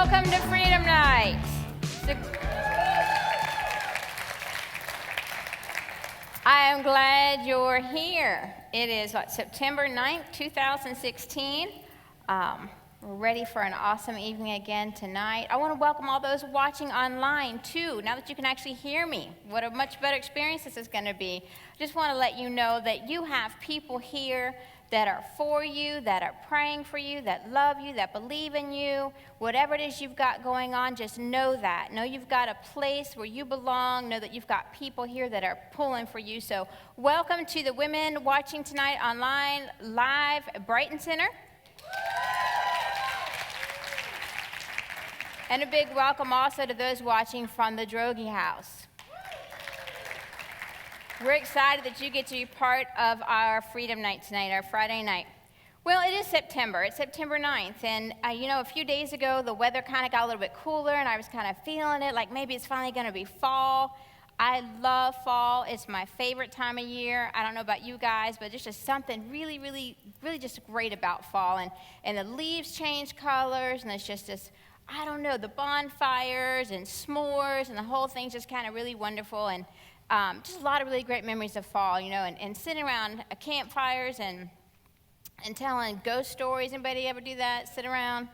Welcome to Freedom Night. I am glad you're here. It is September 9th, 2016. We're ready for an awesome evening again tonight. I want to welcome all those watching online too, now that you can actually hear me. What a much better experience this is going to be. I just want to let you know that you have people here that are for you, that are praying for you, that love you, that believe in you. Whatever it is you've got going on, just know that. Know you've got a place where you belong. Know that you've got people here that are pulling for you. So welcome to the women watching tonight online, live at Braden Center. And a big welcome also to those watching from the Droege House. We're excited that you get to be part of our Freedom Night tonight, our Friday night. Well, it is September. It's September 9th. And, a few days ago, the weather kind of got a little bit cooler, and I was kind of feeling it, like maybe it's finally going to be fall. I love fall. It's my favorite time of year. I don't know about you guys, but there's just something really, really, really just great about fall. And the leaves change colors, and it's just this, the bonfires and s'mores, and the whole thing's just kind of really wonderful. And just a lot of really great memories of fall, and sitting around campfires and telling ghost stories. Anybody ever do that? Sit around,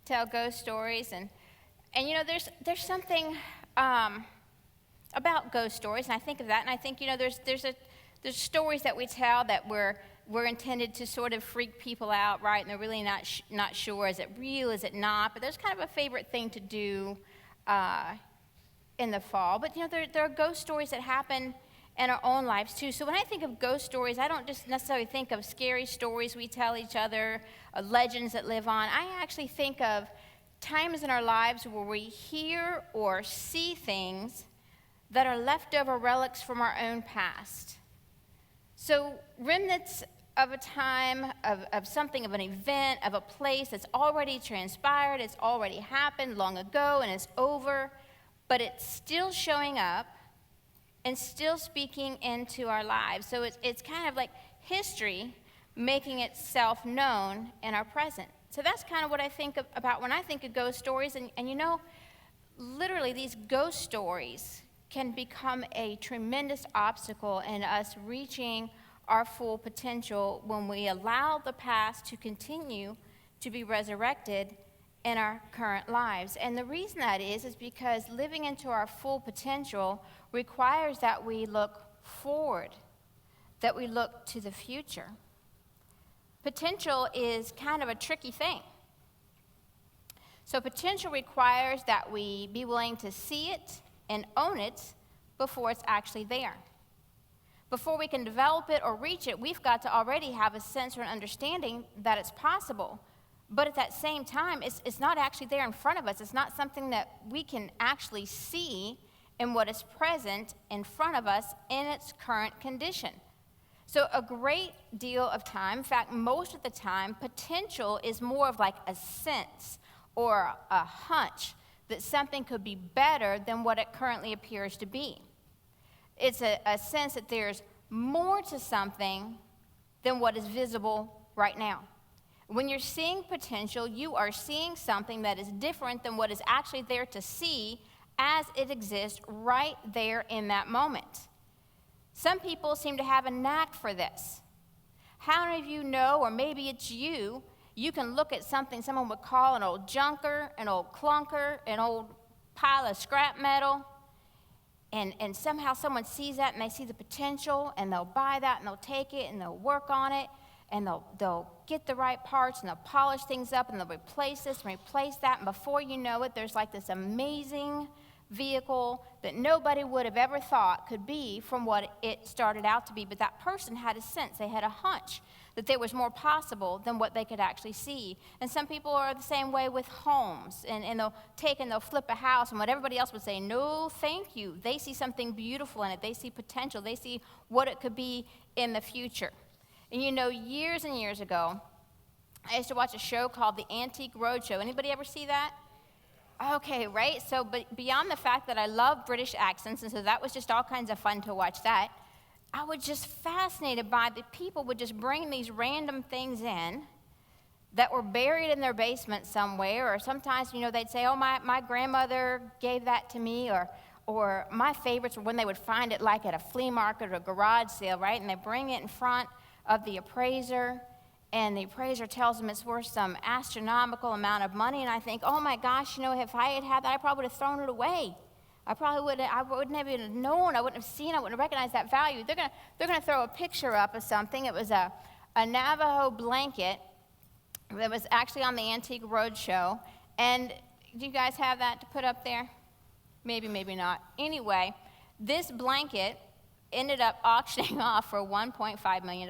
tell ghost stories, and there's something about ghost stories, and I think of that, and I think there's stories that we tell that we're intended to sort of freak people out, right? And they're really not sure, is it real, is it not? But there's kind of a favorite thing to do in the fall. But there are ghost stories that happen in our own lives too. So when I think of ghost stories, I don't just necessarily think of scary stories we tell each other, legends that live on. I actually think of times in our lives where we hear or see things that are leftover relics from our own past. So remnants of a time, of something, of an event, of a place that's already transpired, it's already happened long ago, and it's over, but it's still showing up and still speaking into our lives. So it's kind of like history making itself known in our present. So that's kind of what I think about when I think of ghost stories. And literally these ghost stories can become a tremendous obstacle in us reaching our full potential when we allow the past to continue to be resurrected in our current lives. And the reason that is because living into our full potential requires that we look forward, that we look to the future. Potential is kind of a tricky thing. So potential requires that we be willing to see it and own it before it's actually there. Before we can develop it or reach it, we've got to already have a sense or an understanding that it's possible. But at that same time, it's not actually there in front of us. It's not something that we can actually see in what is present in front of us in its current condition. So a great deal of time, in fact, most of the time, potential is more of like a sense or a hunch that something could be better than what it currently appears to be. It's a sense that there's more to something than what is visible right now. When you're seeing potential, you are seeing something that is different than what is actually there to see as it exists right there in that moment. Some people seem to have a knack for this. How many of you know, or maybe it's you can look at something someone would call an old junker, an old clunker, an old pile of scrap metal, and somehow someone sees that and they see the potential and they'll buy that and they'll take it and they'll work on it and they'll get the right parts and they'll polish things up and they'll replace this and replace that, and before you know it, there's like this amazing vehicle that nobody would have ever thought could be from what it started out to be. But that person had a sense, they had a hunch that there was more possible than what they could actually see. And some people are the same way with homes, and they'll flip a house, and what everybody else would say, no, thank you. They see something beautiful in it. They see potential. They see what it could be in the future. And years and years ago, I used to watch a show called The Antique Roadshow. Anybody ever see that? Okay, right? So, but beyond the fact that I love British accents, and so that was just all kinds of fun to watch that, I was just fascinated by the people would just bring these random things in that were buried in their basement somewhere, or sometimes, they'd say, oh, my grandmother gave that to me, or my favorites were when they would find it like at a flea market or a garage sale, right? And they bring it in front of the appraiser, and the appraiser tells them it's worth some astronomical amount of money, and I think, oh my gosh, if I had that, I probably would have thrown it away. I wouldn't have even known, I wouldn't have seen, I wouldn't have recognized that value. They're gonna throw a picture up of something. It was a Navajo blanket that was actually on the Antique Roadshow. And do you guys have that to put up there? Maybe, maybe not. Anyway, this blanket ended up auctioning off for $1.5 million.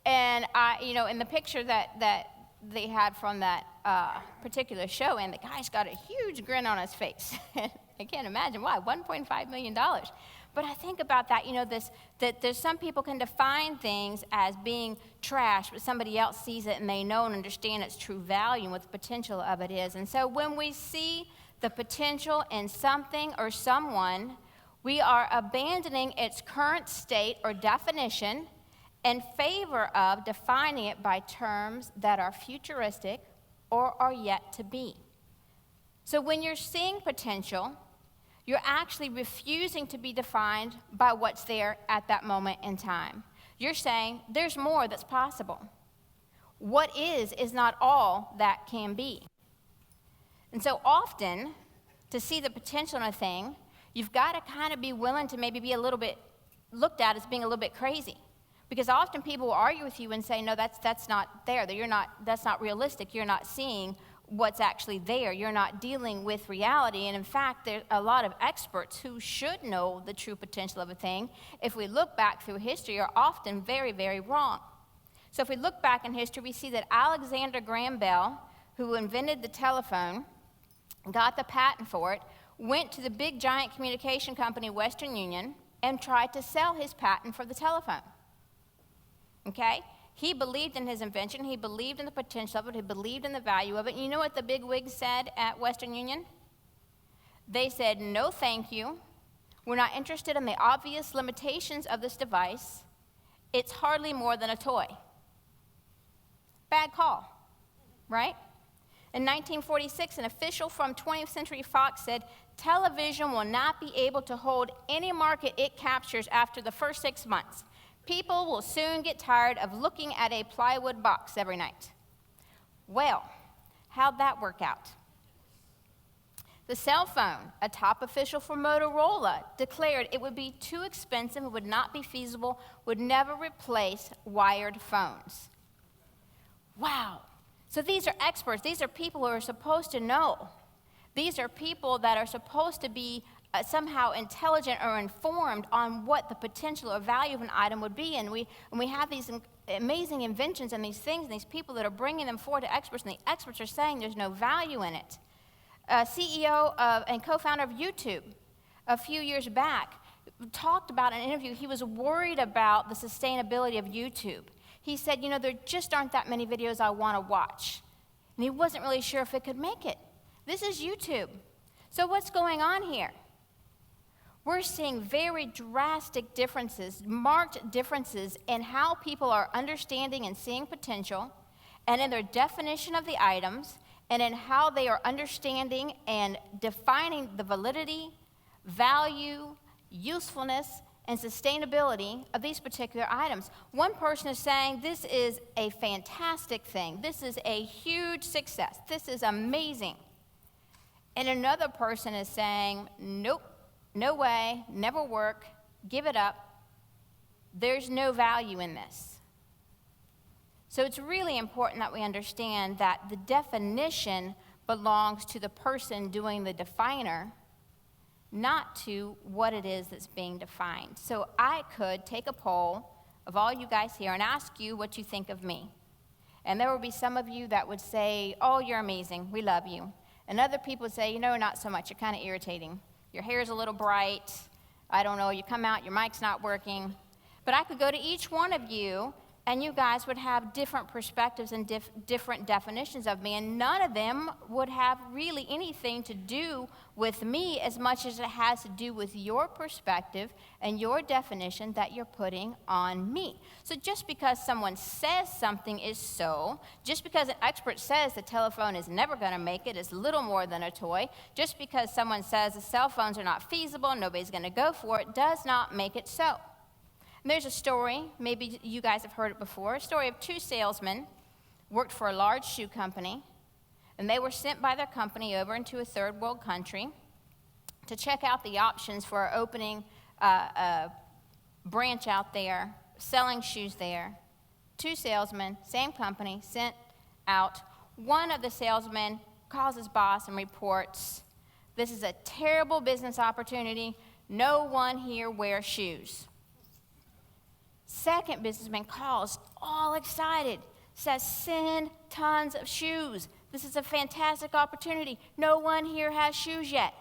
And in the picture that they had from that particular show, and the guy's got a huge grin on his face. I can't imagine why, $1.5 million. But I think about that, that there's some people can define things as being trash, but somebody else sees it and they know and understand its true value and what the potential of it is. And so when we see the potential in something or someone, we are abandoning its current state or definition in favor of defining it by terms that are futuristic or are yet to be. So when you're seeing potential, you're actually refusing to be defined by what's there at that moment in time. You're saying there's more that's possible. What is not all that can be. And so often, to see the potential in a thing, you've got to kind of be willing to maybe be a little bit looked at as being a little bit crazy. Because often people will argue with you and say, no, that's not there, that's not realistic, you're not seeing what's actually there. You're not dealing with reality. And in fact, there are a lot of experts who should know the true potential of a thing, if we look back through history, are often very, very wrong. So if we look back in history, we see that Alexander Graham Bell, who invented the telephone, got the patent for it, went to the big giant communication company, Western Union, and tried to sell his patent for the telephone. Okay? He believed in his invention. He believed in the potential of it. He believed in the value of it. And you know what the big wigs said at Western Union? They said, no, thank you. We're not interested in the obvious limitations of this device. It's hardly more than a toy. Bad call, right? In 1946, an official from 20th Century Fox said, television will not be able to hold any market it captures after the first 6 months. People will soon get tired of looking at a plywood box every night. Well, how'd that work out? The cell phone, a top official for Motorola, declared it would be too expensive, it would not be feasible, would never replace wired phones. Wow. So these are experts. These are people who are supposed to know. These are people that are supposed to be somehow intelligent or informed on what the potential or value of an item would be. And we have these amazing inventions and these things and these people that are bringing them forward to experts, and the experts are saying there's no value in it. CEO and co-founder of YouTube a few years back talked about in an interview, he was worried about the sustainability of YouTube. He said, there just aren't that many videos I want to watch. And he wasn't really sure if it could make it. This is YouTube. So what's going on here? We're seeing very drastic differences, marked differences in how people are understanding and seeing potential, and in their definition of the items, and in how they are understanding and defining the validity, value, usefulness, and sustainability of these particular items. One person is saying, this is a fantastic thing. This is a huge success. This is amazing. And another person is saying, nope, no way, never work, give it up. There's no value in this. So it's really important that we understand that the definition belongs to the person doing the definer, not to what it is that's being defined. So I could take a poll of all you guys here and ask you what you think of me. And there would be some of you that would say, oh, you're amazing, we love you. And other people would say, not so much, you're kind of irritating. Your hair's a little bright, I don't know, you come out, your mic's not working. But I could go to each one of you and you guys would have different perspectives and different definitions of me, and none of them would have really anything to do with me as much as it has to do with your perspective and your definition that you're putting on me. So just because someone says something is so, just because an expert says the telephone is never going to make it, it's little more than a toy, just because someone says the cell phones are not feasible, nobody's going to go for it, does not make it so. And there's a story, maybe you guys have heard it before, a story of two salesmen worked for a large shoe company, and they were sent by their company over into a third world country to check out the options for opening a branch out there, selling shoes there. Two salesmen, same company, sent out. One of the salesmen calls his boss and reports, "This is a terrible business opportunity. No one here wears shoes." Second businessman calls, all excited, says, "Send tons of shoes. This is a fantastic opportunity. No one here has shoes yet."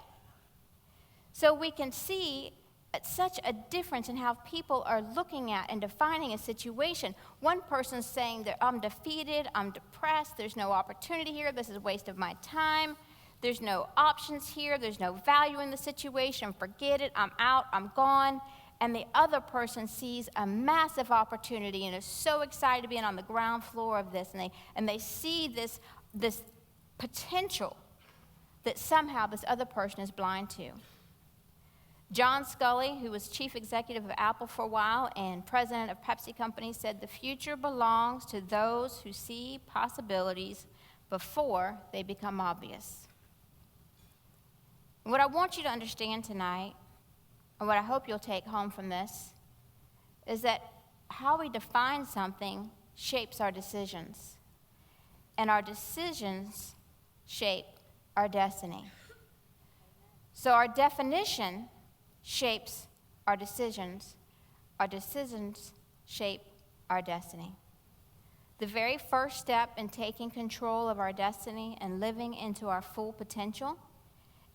So we can see such a difference in how people are looking at and defining a situation. One person's saying that I'm defeated, I'm depressed, there's no opportunity here, this is a waste of my time, there's no options here, there's no value in the situation, forget it, I'm out, I'm gone. And the other person sees a massive opportunity and is so excited to be on the ground floor of this, and they see this potential that somehow this other person is blind to. John Scully, who was chief executive of Apple for a while and president of Pepsi Company, said, "The future belongs to those who see possibilities before they become obvious." And what I want you to understand tonight, and what I hope you'll take home from this, is that how we define something shapes our decisions, and our decisions shape our destiny. So our definition shapes our decisions shape our destiny. The very first step in taking control of our destiny and living into our full potential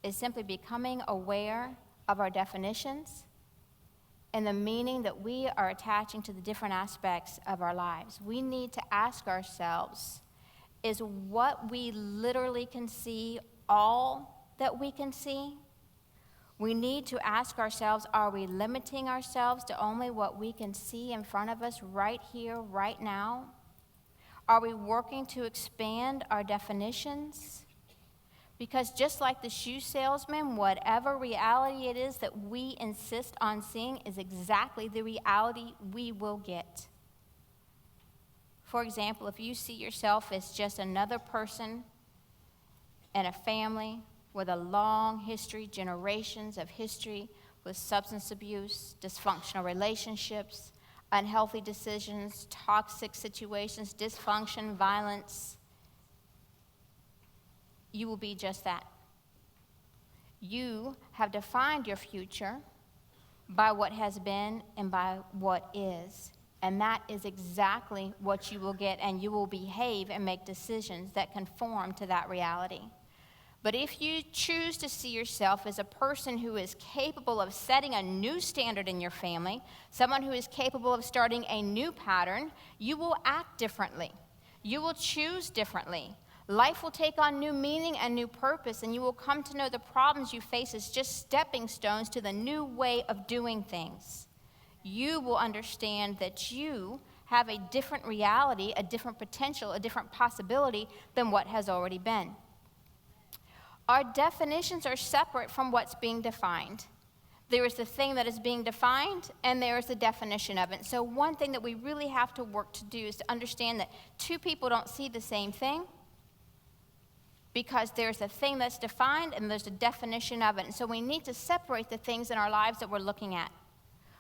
is simply becoming aware of our definitions and the meaning that we are attaching to the different aspects of our lives. We need to ask ourselves, is what we literally can see all that we can see? We need to ask ourselves, are we limiting ourselves to only what we can see in front of us right here, right now? Are we working to expand our definitions? Because just like the shoe salesman, whatever reality it is that we insist on seeing is exactly the reality we will get. For example, if you see yourself as just another person in a family with a long history, generations of history with substance abuse, dysfunctional relationships, unhealthy decisions, toxic situations, dysfunction, violence, you will be just that. You have defined your future by what has been and by what is. And that is exactly what you will get, and you will behave and make decisions that conform to that reality. But if you choose to see yourself as a person who is capable of setting a new standard in your family, someone who is capable of starting a new pattern, you will act differently. You will choose differently. Life will take on new meaning and new purpose, and you will come to know the problems you face as just stepping stones to the new way of doing things. You will understand that you have a different reality, a different potential, a different possibility than what has already been. Our definitions are separate from what's being defined. There is the thing that is being defined, and there is the definition of it. So one thing that we really have to work to do is to understand that two people don't see the same thing, because there's a thing that's defined and there's a definition of it. And so we need to separate the things in our lives that we're looking at.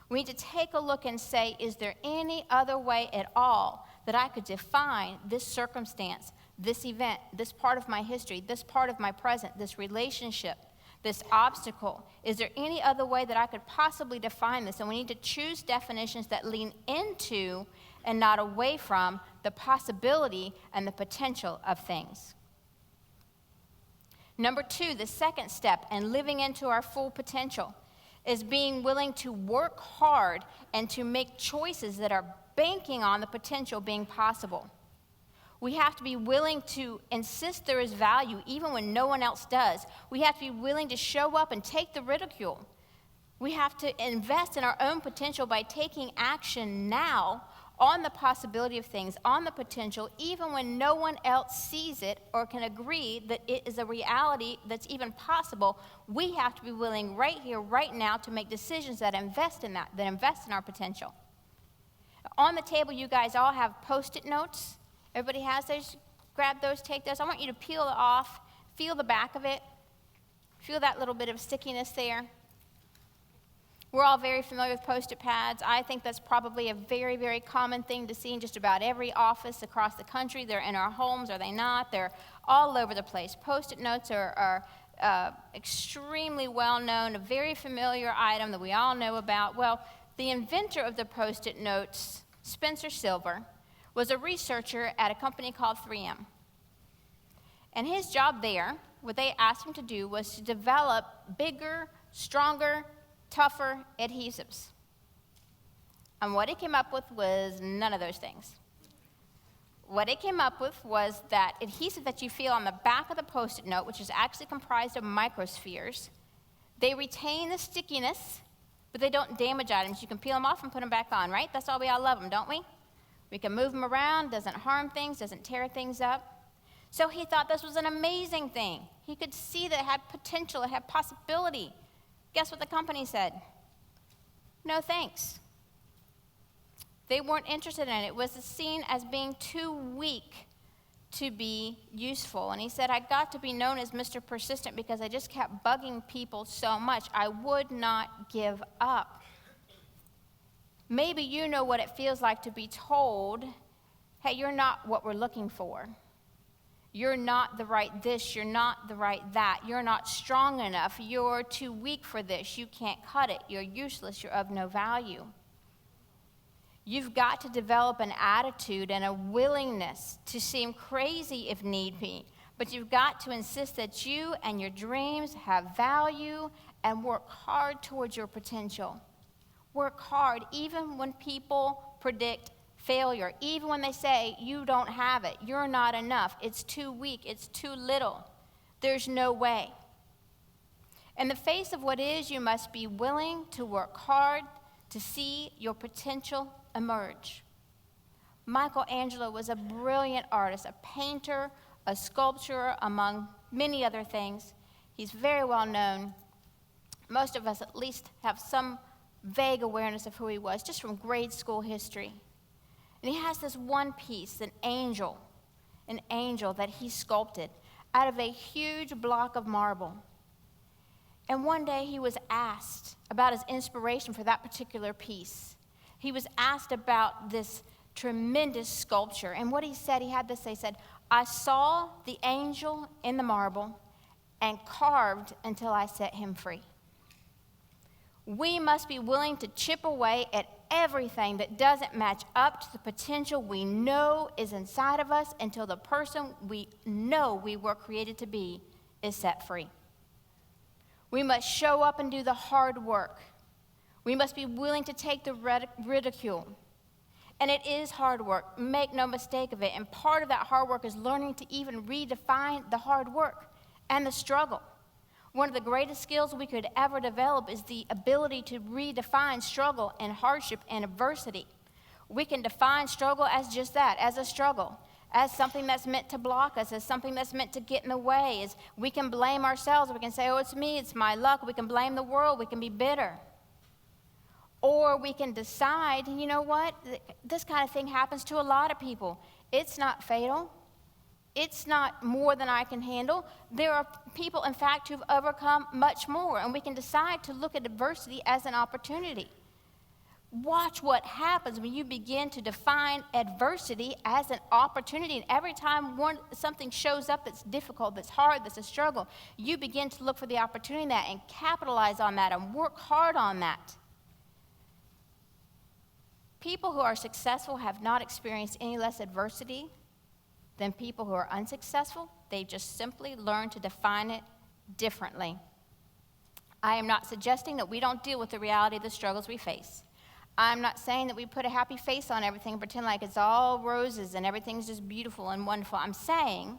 We need to take a look and say, is there any other way at all that I could define this circumstance, this event, this part of my history, this part of my present, this relationship, this obstacle? Is there any other way that I could possibly define this? And we need to choose definitions that lean into and not away from the possibility and the potential of things. Number 2, the second step in living into our full potential is being willing to work hard and to make choices that are banking on the potential being possible. We have to be willing to insist there is value even when no one else does. We have to be willing to show up and take the ridicule. We have to invest in our own potential by taking action now on the possibility of things, on the potential, even when no one else sees it or can agree that it is a reality that's even possible. We have to be willing right here, right now, to make decisions that invest in our potential. On the table, you guys all have Post-it notes. Everybody has those? Grab those, take those. I want you to peel it off, feel the back of it, feel that little bit of stickiness there. We're all very familiar with Post-it pads. I think that's probably a very, very common thing to see in just about every office across the country. They're in our homes, are they not? They're all over the place. Post-it notes are extremely well-known, a very familiar item that we all know about. Well, the inventor of the Post-it notes, Spencer Silver, was a researcher at a company called 3M. And his job there, what they asked him to do, was to develop bigger, stronger, tougher adhesives. And what he came up with was none of those things. What it came up with was that adhesive that you feel on the back of the Post-it note, which is actually comprised of microspheres. They retain the stickiness, but they don't damage items. You can peel them off and put them back on, right? That's why we all love them, don't we? We can move them around, doesn't harm things, doesn't tear things up. So he thought this was an amazing thing. He could see that it had potential, it had possibility. Guess what the company said? No thanks. They weren't interested in it. It was seen as being too weak to be useful. And he said, I got to be known as Mr. Persistent because I just kept bugging people so much. I would not give up. Maybe you know what it feels like to be told, hey, you're not what we're looking for. You're not the right this, you're not the right that. You're not strong enough. You're too weak for this. You can't cut it. You're useless. You're of no value. You've got to develop an attitude and a willingness to seem crazy if need be, but you've got to insist that you and your dreams have value and work hard towards your potential. Work hard even when people predict failure, even when they say you don't have it, you're not enough, it's too weak, it's too little, there's no way. In the face of what is, you must be willing to work hard to see your potential emerge. Michelangelo was a brilliant artist, a painter, a sculptor, among many other things. He's very well known. Most of us at least have some vague awareness of who he was, just from grade school history. And he has this one piece, an angel that he sculpted out of a huge block of marble. And one day he was asked about his inspiration for that particular piece. He was asked about this tremendous sculpture. And what he said, he had to say, said, I saw the angel in the marble and carved until I set him free. We must be willing to chip away at everything that doesn't match up to the potential we know is inside of us until the person we know we were created to be is set free. We must show up and do the hard work. We must be willing to take the ridicule. And it is hard work, make no mistake of it. And part of that hard work is learning to even redefine the hard work and the struggle. One of the greatest skills we could ever develop is the ability to redefine struggle and hardship and adversity. We can define struggle as just that, as a struggle, as something that's meant to block us, as something that's meant to get in the way. As we can blame ourselves. We can say, oh, it's me, it's my luck. We can blame the world. We can be bitter. Or we can decide, you know what, this kind of thing happens to a lot of people. It's not fatal. It's not more than I can handle. There are people, in fact, who've overcome much more, and we can decide to look at adversity as an opportunity. Watch what happens when you begin to define adversity as an opportunity. And every time something shows up that's difficult, that's hard, that's a struggle, you begin to look for the opportunity in that and capitalize on that and work hard on that. People who are successful have not experienced any less adversity than people who are unsuccessful. They just simply learn to define it differently. I am not suggesting that we don't deal with the reality of the struggles we face. I'm not saying that we put a happy face on everything and pretend like it's all roses and everything's just beautiful and wonderful. I'm saying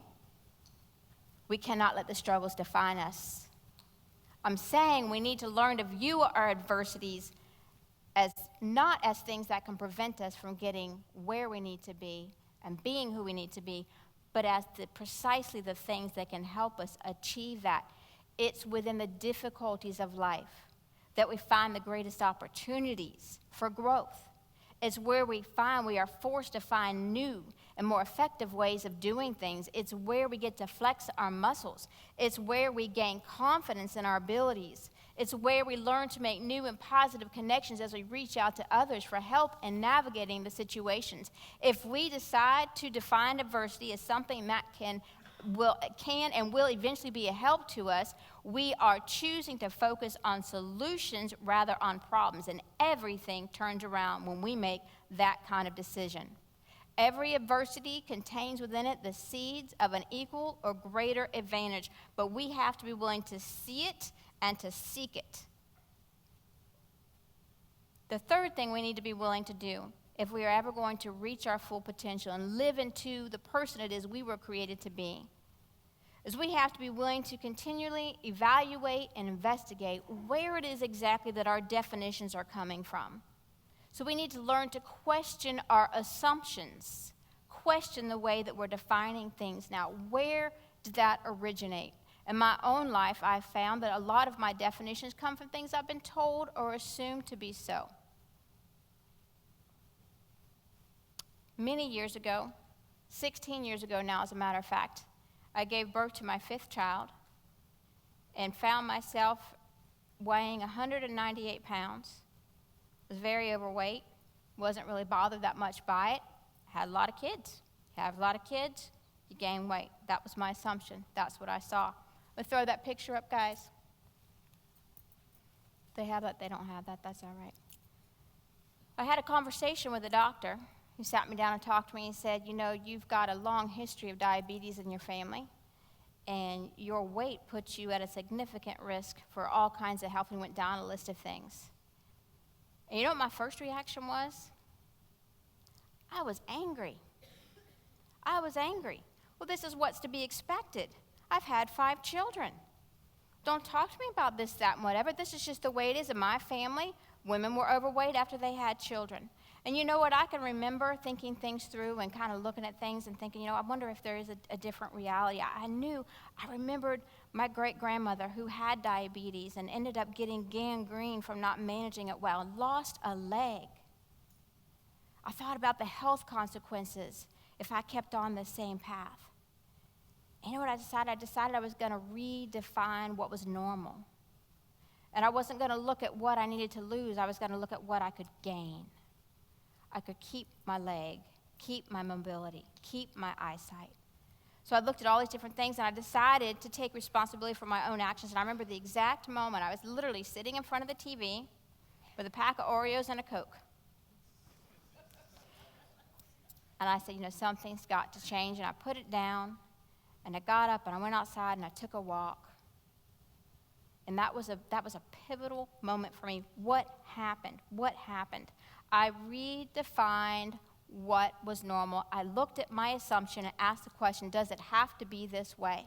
we cannot let the struggles define us. I'm saying we need to learn to view our adversities as not as things that can prevent us from getting where we need to be and being who we need to be, but as precisely the things that can help us achieve that. It's within the difficulties of life that we find the greatest opportunities for growth. It's where we find we are forced to find new and more effective ways of doing things. It's where we get to flex our muscles. It's where we gain confidence in our abilities. It's where we learn to make new and positive connections as we reach out to others for help in navigating the situations. If we decide to define adversity as something that can and will eventually be a help to us, we are choosing to focus on solutions rather on problems, and everything turns around when we make that kind of decision. Every adversity contains within it the seeds of an equal or greater advantage, but we have to be willing to see it and to seek it. The third thing we need to be willing to do if we are ever going to reach our full potential and live into the person it is we were created to be is we have to be willing to continually evaluate and investigate where it is exactly that our definitions are coming from. So we need to learn to question our assumptions, question the way that we're defining things now. Where did that originate? In my own life, I've found that a lot of my definitions come from things I've been told or assumed to be so. Many years ago, 16 years ago now, as a matter of fact, I gave birth to my 5th child and found myself weighing 198 pounds. Was very overweight, wasn't really bothered that much by it. Had a lot of kids. Have a lot of kids, you gain weight. That was my assumption. That's what I saw. Let's throw that picture up, guys. They have that, they don't have that, that's all right. I had a conversation with a doctor who sat me down and talked to me and said, you know, you've got a long history of diabetes in your family, and your weight puts you at a significant risk for all kinds of health, and went down a list of things. And you know what my first reaction was? I was angry. I was angry. Well, this is what's to be expected. I've had 5 children. Don't talk to me about this, that, and whatever. This is just the way it is. In my family, women were overweight after they had children. And you know what? I can remember thinking things through and kind of looking at things and thinking, you know, I wonder if there is a different reality. I remembered my great-grandmother who had diabetes and ended up getting gangrene from not managing it well and lost a leg. I thought about the health consequences if I kept on the same path. And you know what I decided? I decided I was going to redefine what was normal. And I wasn't going to look at what I needed to lose. I was going to look at what I could gain. I could keep my leg, keep my mobility, keep my eyesight. So I looked at all these different things, and I decided to take responsibility for my own actions. And I remember the exact moment. I was literally sitting in front of the TV with a pack of Oreos and a Coke. And I said, you know, something's got to change. And I put it down, and I got up, and I went outside, and I took a walk. And that was a pivotal moment for me. What happened? What happened? I redefined what was normal. I looked at my assumption and asked the question, does it have to be this way?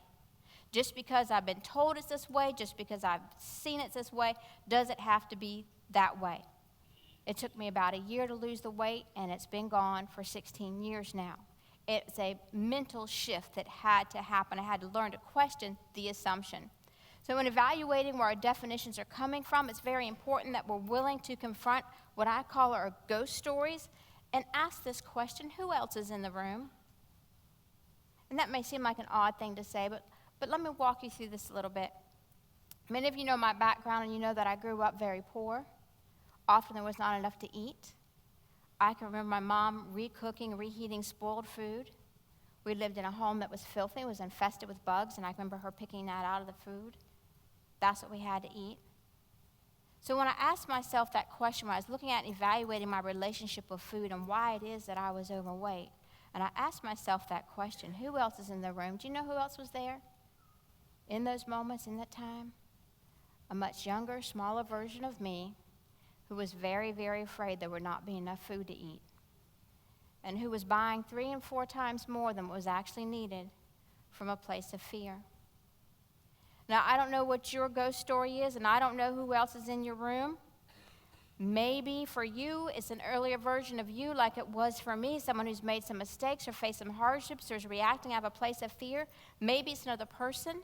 Just because I've been told it's this way, just because I've seen it's this way, does it have to be that way? It took me about a year to lose the weight, and it's been gone for 16 years now. It's a mental shift that had to happen. I had to learn to question the assumption. So in evaluating where our definitions are coming from, it's very important that we're willing to confront what I call our ghost stories and ask this question, who else is in the room? And that may seem like an odd thing to say, but let me walk you through this a little bit. Many of you know my background, and you know that I grew up very poor. Often there was not enough to eat. I can remember my mom recooking, reheating spoiled food. We lived in a home that was filthy, was infested with bugs, and I remember her picking that out of the food. That's what we had to eat. So when I asked myself that question, when I was looking at and evaluating my relationship with food and why it is that I was overweight, and I asked myself that question, who else is in the room? Do you know who else was there in those moments, in that time? A much younger, smaller version of me who was very, very afraid there would not be enough food to eat, and who was buying 3 and 4 times more than what was actually needed from a place of fear. Now, I don't know what your ghost story is, and I don't know who else is in your room. Maybe for you, it's an earlier version of you like it was for me, someone who's made some mistakes or faced some hardships or is reacting out of a place of fear. Maybe it's another person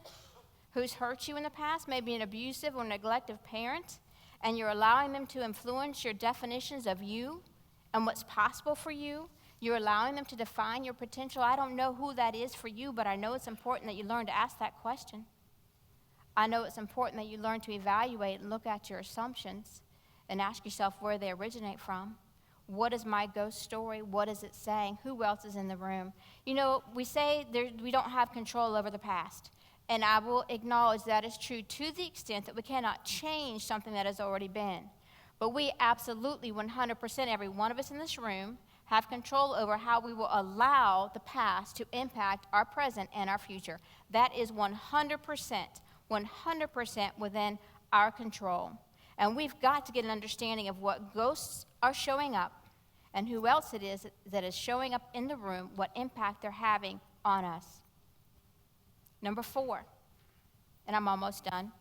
who's hurt you in the past, maybe an abusive or neglective parent, and you're allowing them to influence your definitions of you and what's possible for you. You're allowing them to define your potential. I don't know who that is for you, but I know it's important that you learn to ask that question. I know it's important that you learn to evaluate and look at your assumptions and ask yourself where they originate from. What is my ghost story? What is it saying? Who else is in the room? You know, we say we don't have control over the past. And I will acknowledge that is true to the extent that we cannot change something that has already been. But we absolutely, 100%, every one of us in this room, have control over how we will allow the past to impact our present and our future. That is 100% within our control. And we've got to get an understanding of what ghosts are showing up and who else it is that is showing up in the room, what impact they're having on us. Number 4, and I'm almost done.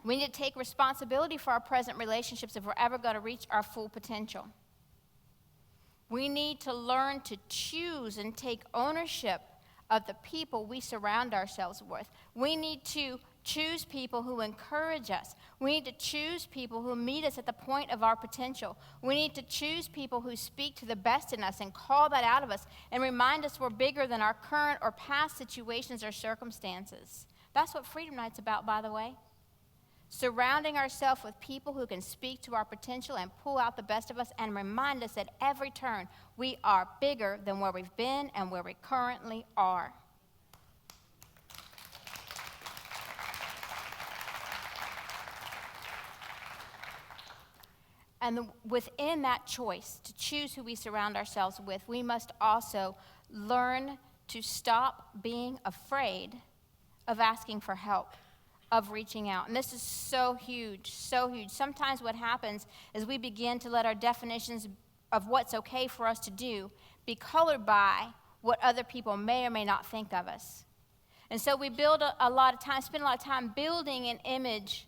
We need to take responsibility for our present relationships if we're ever going to reach our full potential. We need to learn to choose and take ownership of the people we surround ourselves with. We need to choose people who encourage us. We need to choose people who meet us at the point of our potential. We need to choose people who speak to the best in us and call that out of us and remind us we're bigger than our current or past situations or circumstances. That's what Freedom Night's about, by the way. Surrounding ourselves with people who can speak to our potential and pull out the best of us and remind us at every turn we are bigger than where we've been and where we currently are. And within that choice to choose who we surround ourselves with, we must also learn to stop being afraid of asking for help, of reaching out. And this is so huge, so huge. Sometimes what happens is we begin to let our definitions of what's okay for us to do be colored by what other people may or may not think of us. And so we spend a lot of time building an image,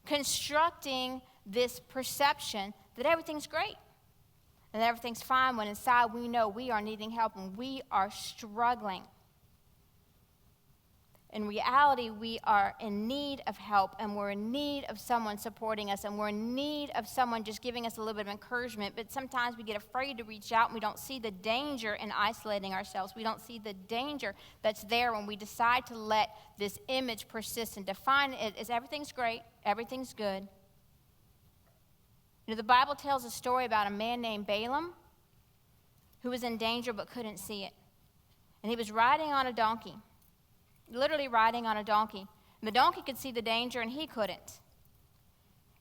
constructing this perception that everything's great and that everything's fine when inside we know we are needing help and we are struggling. In reality, we are in need of help, and we're in need of someone supporting us, and we're in need of someone just giving us a little bit of encouragement. But sometimes we get afraid to reach out, and we don't see the danger in isolating ourselves. We don't see the danger that's there when we decide to let this image persist and define it as everything's great, everything's good. You know, the Bible tells a story about a man named Balaam who was in danger but couldn't see it. And he was riding on a donkey. Literally riding on a donkey. And the donkey could see the danger and he couldn't.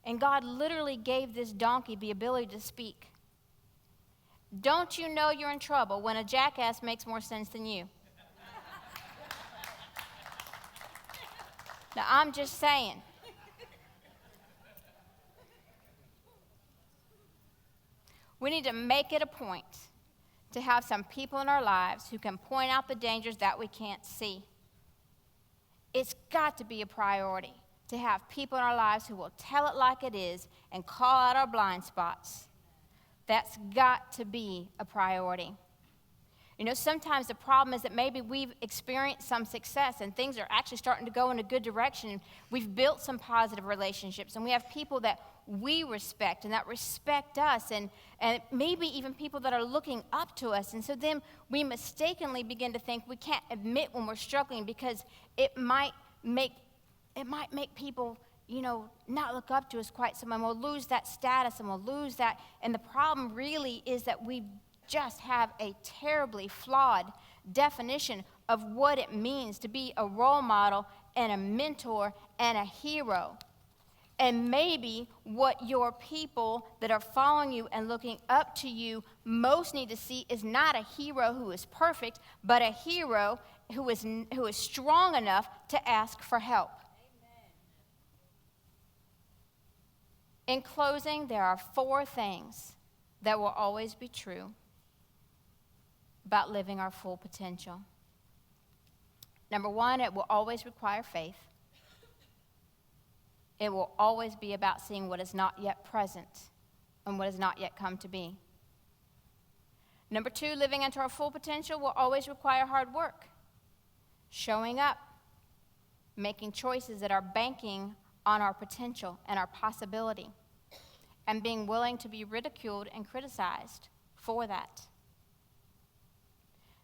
And God literally gave this donkey the ability to speak. Don't you know you're in trouble when a jackass makes more sense than you? Now, I'm just saying. We need to make it a point to have some people in our lives who can point out the dangers that we can't see. It's got to be a priority to have people in our lives who will tell it like it is and call out our blind spots. That's got to be a priority. You know, sometimes the problem is that maybe we've experienced some success and things are actually starting to go in a good direction. We've built some positive relationships and we have people that we respect and that respect us and maybe even people that are looking up to us. And so then we mistakenly begin to think we can't admit when we're struggling because it might make people, you know, not look up to us quite so much. And we'll lose that status and we'll lose that. And the problem really is that we just have a terribly flawed definition of what it means to be a role model and a mentor and a hero. And maybe what your people that are following you and looking up to you most need to see is not a hero who is perfect, but a hero who is strong enough to ask for help. Amen. In closing, there are 4 things that will always be true about living our full potential. Number 1, it will always require faith. It will always be about seeing what is not yet present and what has not yet come to be. Number 2, living into our full potential will always require hard work, showing up, making choices that are banking on our potential and our possibility, and being willing to be ridiculed and criticized for that.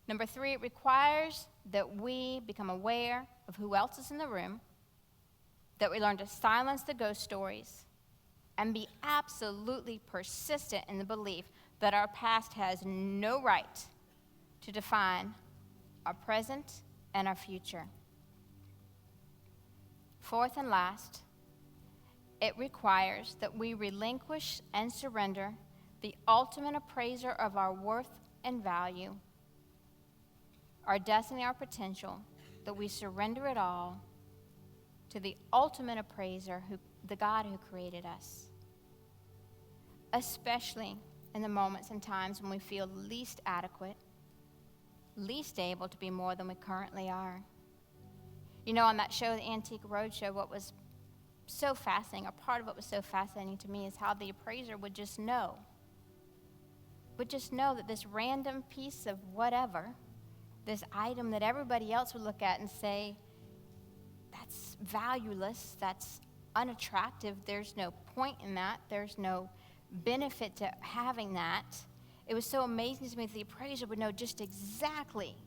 Number 3, it requires that we become aware of who else is in the room, that we learn to silence the ghost stories, and be absolutely persistent in the belief that our past has no right to define our present and our future. 4th and last, it requires that we relinquish and surrender the ultimate appraiser of our worth and value, our destiny, our potential, that we surrender it all to the ultimate appraiser, the God who created us. Especially in the moments and times when we feel least adequate, least able to be more than we currently are. You know, on that show, the Antique Roadshow, what was so fascinating, or part of what was so fascinating to me, is how the appraiser would just know that this random piece of whatever, this item that everybody else would look at and say, that's valueless, that's unattractive, there's no point in that, there's no benefit to having that. It was so amazing to me that the appraiser would know just exactly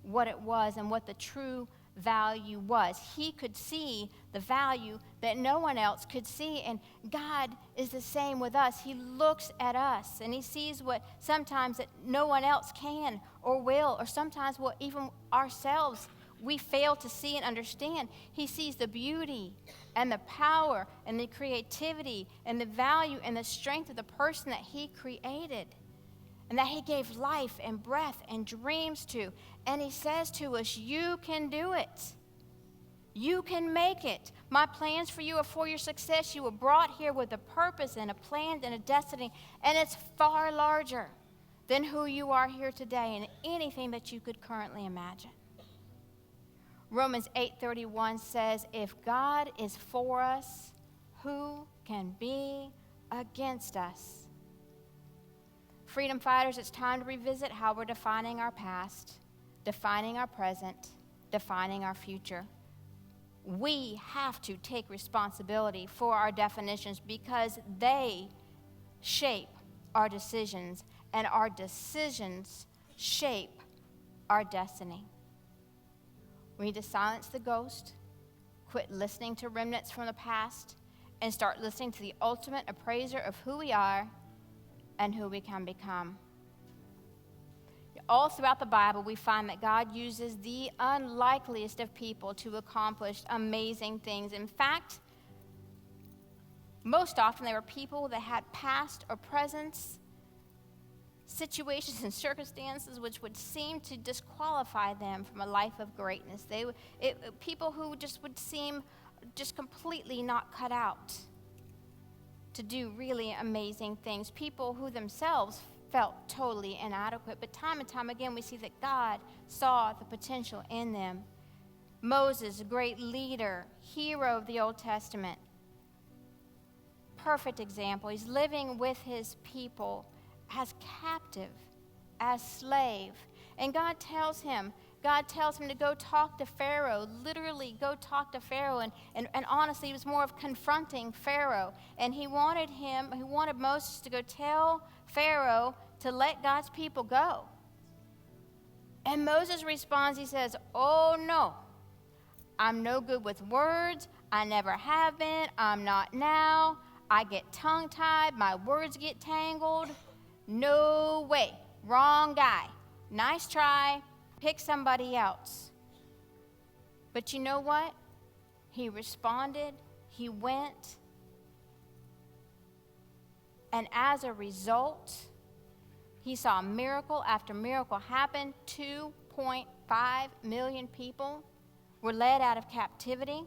what it was and what the true value was. He could see the value that no one else could see, and God is the same with us. He looks at us and he sees what sometimes that no one else can or will, or sometimes what even ourselves we fail to see and understand. He sees the beauty and the power and the creativity and the value and the strength of the person that he created and that he gave life and breath and dreams to. And he says to us, you can do it. You can make it. My plans for you are for your success. You were brought here with a purpose and a plan and a destiny, and it's far larger than who you are here today and anything that you could currently imagine. Romans 8:31 says, if God is for us, who can be against us? Freedom fighters, it's time to revisit how we're defining our past, defining our present, defining our future. We have to take responsibility for our definitions because they shape our decisions, and our decisions shape our destiny. We need to silence the ghost, quit listening to remnants from the past, and start listening to the ultimate appraiser of who we are and who we can become. All throughout the Bible, we find that God uses the unlikeliest of people to accomplish amazing things. In fact, most often they were people that had past or present situations and circumstances which would seem to disqualify them from a life of greatness. People who just would seem just completely not cut out to do really amazing things. People who themselves felt totally inadequate. But time and time again, we see that God saw the potential in them. Moses, a great leader, hero of the Old Testament. Perfect example. He's living with his people as captive, as slave. And God tells him to go talk to Pharaoh, literally go talk to Pharaoh. And honestly, it was more of confronting Pharaoh. And he wanted Moses to go tell Pharaoh to let God's people go. And Moses responds, he says, oh no, I'm no good with words. I never have been. I'm not now. I get tongue-tied. My words get tangled. No way. Wrong guy. Nice try. Pick somebody else. But you know what? He responded. He went. And as a result, he saw miracle after miracle happen. 2.5 million people were led out of captivity.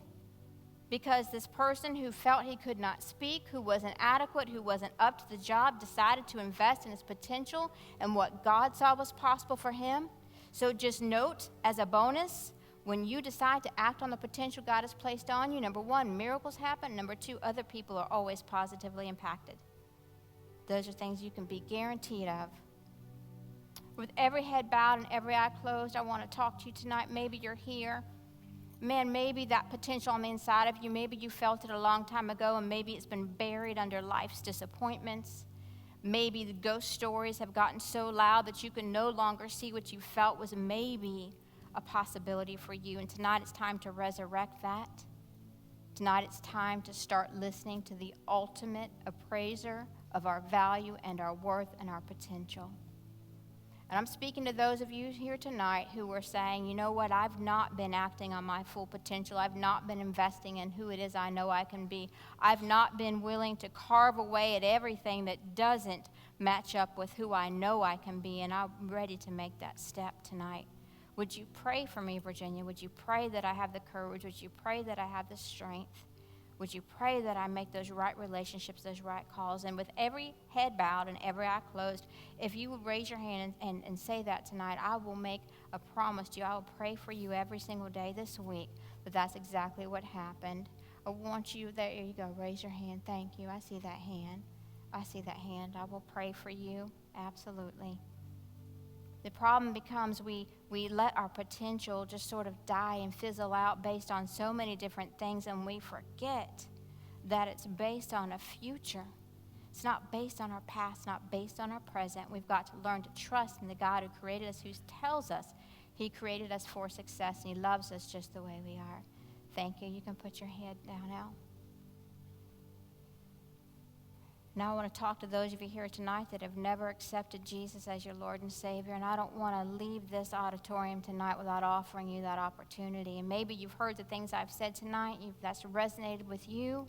because this person who felt he could not speak, who wasn't adequate, who wasn't up to the job, decided to invest in his potential and what God saw was possible for him. So just note as a bonus, when you decide to act on the potential God has placed on you, number one, miracles happen. Number two, other people are always positively impacted. Those are things you can be guaranteed of. With every head bowed and every eye closed, I want to talk to you tonight. Maybe you're here. Man, maybe that potential on the inside of you, maybe you felt it a long time ago, and maybe it's been buried under life's disappointments. Maybe the ghost stories have gotten so loud that you can no longer see what you felt was maybe a possibility for you. And tonight it's time to resurrect that. Tonight it's time to start listening to the ultimate appraiser of our value and our worth and our potential. And I'm speaking to those of you here tonight who are saying, you know what, I've not been acting on my full potential. I've not been investing in who it is I know I can be. I've not been willing to carve away at everything that doesn't match up with who I know I can be, and I'm ready to make that step tonight. Would you pray for me, Virginia? Would you pray that I have the courage? Would you pray that I have the strength? Would you pray that I make those right relationships, those right calls? And with every head bowed and every eye closed, if you would raise your hand and say that tonight, I will make a promise to you. I will pray for you every single day this week that that's exactly what happened. I want you, there you go, raise your hand. Thank you. I see that hand. I see that hand. I will pray for you. Absolutely. The problem becomes we let our potential just sort of die and fizzle out based on so many different things, and we forget that it's based on a future. It's not based on our past, not based on our present. We've got to learn to trust in the God who created us, who tells us he created us for success, and he loves us just the way we are. Thank you. You can put your head down now. Now I want to talk to those of you here tonight that have never accepted Jesus as your Lord and Savior, and I don't want to leave this auditorium tonight without offering you that opportunity. And maybe you've heard the things I've said tonight, that's resonated with you,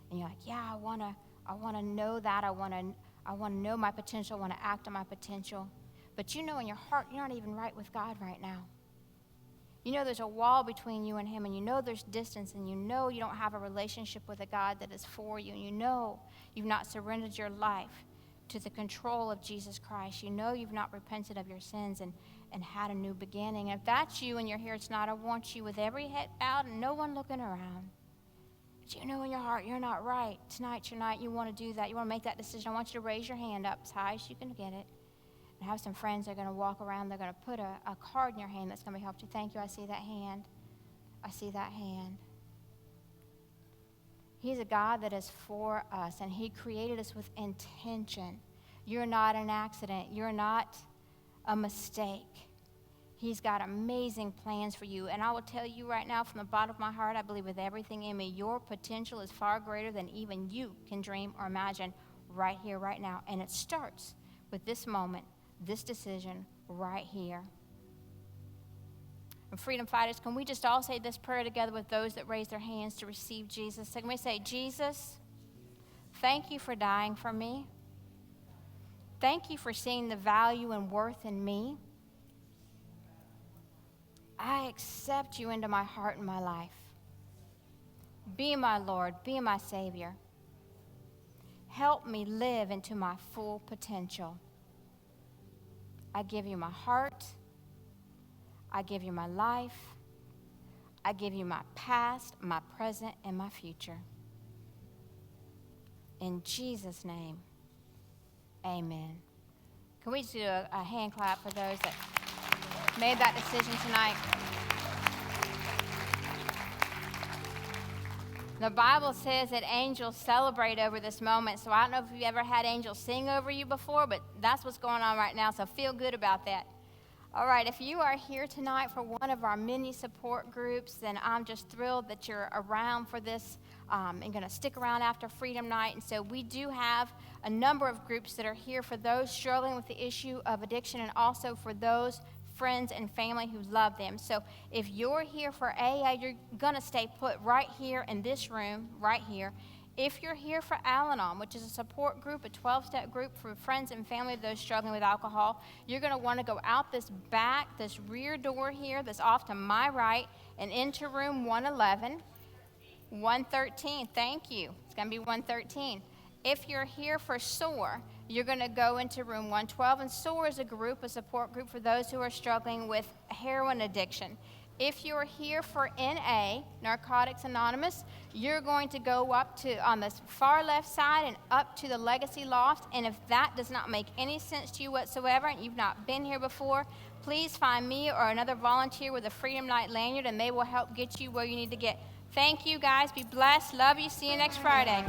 and you're like, yeah, I want to know that. I want to know my potential. I want to act on my potential. But you know in your heart you're not even right with God right now. You know there's a wall between you and him, and you know there's distance, and you know you don't have a relationship with a God that is for you, and you know you've not surrendered your life to the control of Jesus Christ. You know you've not repented of your sins and had a new beginning. And if that's you and you're here tonight, I want you with every head bowed and no one looking around. But you know in your heart you're not right. Tonight's your night. You want to do that. You want to make that decision. I want you to raise your hand up as high as you can get it. And have some friends that are going to walk around. They're going to put a card in your hand that's going to be helpful. Thank you. I see that hand. I see that hand. He's a God that is for us, and he created us with intention. You're not an accident. You're not a mistake. He's got amazing plans for you. And I will tell you right now from the bottom of my heart, I believe with everything in me, your potential is far greater than even you can dream or imagine right here, right now. And it starts with this moment, this decision right here. And freedom fighters, can we just all say this prayer together with those that raise their hands to receive Jesus? So can we say, Jesus, thank you for dying for me. Thank you for seeing the value and worth in me. I accept you into my heart and my life. Be my Lord, be my Savior. Help me live into my full potential. I give you my heart. I give you my life. I give you my past, my present, and my future. In Jesus' name, amen. Can we just do a hand clap for those that made that decision tonight? The Bible says that angels celebrate over this moment, so I don't know if you've ever had angels sing over you before, but that's what's going on right now, so feel good about that. All right, if you are here tonight for one of our many support groups, then I'm just thrilled that you're around for this and going to stick around after Freedom Night. And so we do have a number of groups that are here for those struggling with the issue of addiction and also for those friends and family who love them. So if you're here for AA, you're going to stay put right here in this room, right here. If you're here for Al-Anon, which is a support group, a 12-step group for friends and family of those struggling with alcohol, you're going to want to go out this back, this rear door here that's off to my right and into room 111. 113, thank you. It's going to be 113. If you're here for SOAR, you're going to go into room 112, and SOAR is a support group for those who are struggling with heroin addiction. If you're here for NA, Narcotics Anonymous, you're going to go up to on the far left side and up to the Legacy Loft, and if that does not make any sense to you whatsoever and you've not been here before, please find me or another volunteer with a Freedom Night lanyard, and they will help get you where you need to get. Thank you, guys. Be blessed. Love you. See you next Friday.